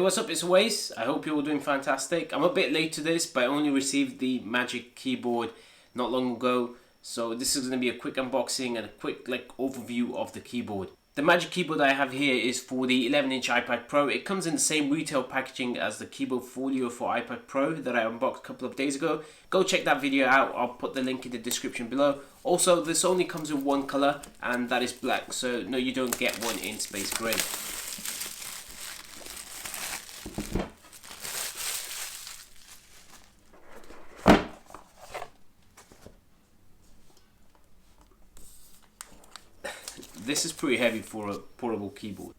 Hey, what's up, it's Waze. I hope you're all doing fantastic. I'm a bit late to this, but I only received the Magic Keyboard not long ago. So this is going to be a quick unboxing and a quick overview of the keyboard. The Magic Keyboard I have here is for the 11-inch iPad Pro. It comes in the same retail packaging as the Keyboard Folio for iPad Pro that I unboxed a couple of days ago. Go check that video out. I'll put the link in the description below. Also, this only comes in one color, and that is black. So no, you don't get one in space gray. This is pretty heavy for a portable keyboard.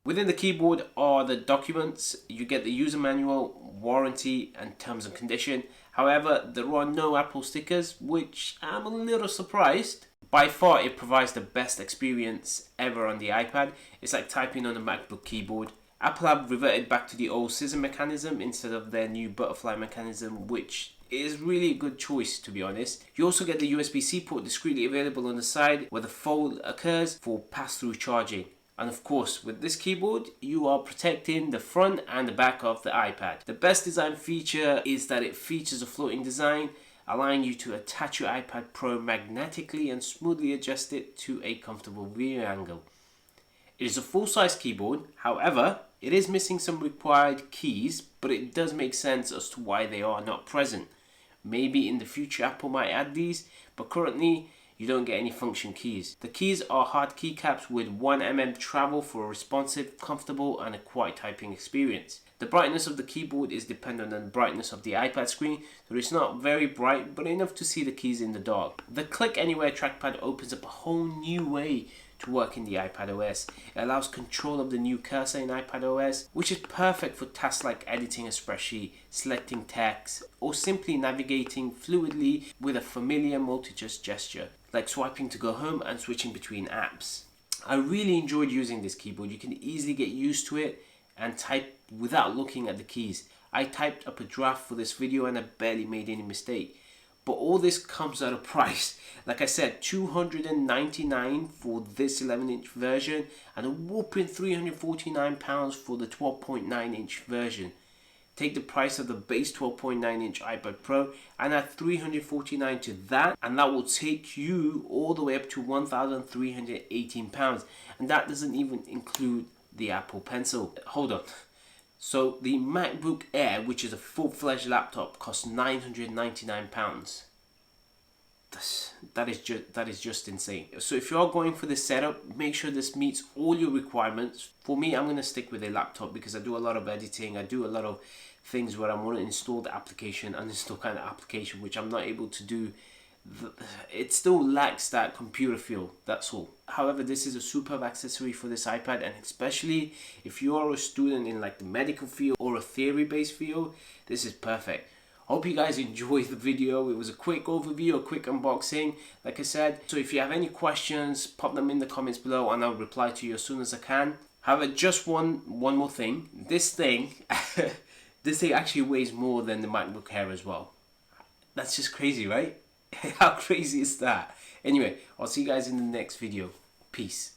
Within the keyboard are the documents. You get the user manual, warranty and terms and condition. However, there are no Apple stickers, which I'm a little surprised. By far, it provides the best experience ever on the iPad. It's like typing on a MacBook keyboard. Apple have reverted back to the old scissor mechanism instead of their new butterfly mechanism, which is really a good choice, to be honest. You also get the USB-C port discreetly available on the side where the fold occurs for pass-through charging. And of course, with this keyboard, you are protecting the front and the back of the iPad. The best design feature is that it features a floating design, allowing you to attach your iPad Pro magnetically and smoothly adjust it to a comfortable viewing angle. It is a full-size keyboard. However, it is missing some required keys, but it does make sense as to why they are not present. Maybe in the future Apple might add these, but currently you don't get any function keys. The keys are hard keycaps with 1mm travel for a responsive, comfortable and a quiet typing experience. The brightness of the keyboard is dependent on the brightness of the iPad screen, so it's not very bright but enough to see the keys in the dark. The Click Anywhere trackpad opens up a whole new way to work in the iPad OS. It allows control of the new cursor in iPad OS, which is perfect for tasks like editing a spreadsheet, selecting text, or simply navigating fluidly with a familiar multi-touch gesture, like swiping to go home and switching between apps. I really enjoyed using this keyboard. You can easily get used to it and type without looking at the keys. I typed up a draft for this video and I barely made any mistake. But all this comes at a price. Like I said, $299 for this 11-inch version and a whopping £349 for the 12.9-inch version. Take the price of the base 12.9-inch iPad Pro and add $349 to that, and that will take you all the way up to £1,318. And that doesn't even include the Apple Pencil. Hold on. So the MacBook Air, which is a full-fledged laptop, costs £999. That is just insane. So if you are going for this setup, make sure this meets all your requirements. For me, I'm going to stick with a laptop because I do a lot of editing. I do a lot of things where I want to install the application, uninstall kind of application, which I'm not able to do. It still lacks that computer feel, that's all. However, this is a superb accessory for this iPad, and especially if you are a student in like the medical field or a theory-based field, this is perfect. Hope you guys enjoyed the video. It was a quick overview, a quick unboxing, like I said. So if you have any questions, pop them in the comments below and I'll reply to you as soon as I can. However, just one more thing. This thing actually weighs more than the MacBook Air as well. That's just crazy, right? How crazy is that? Anyway, I'll see you guys in the next video. Peace.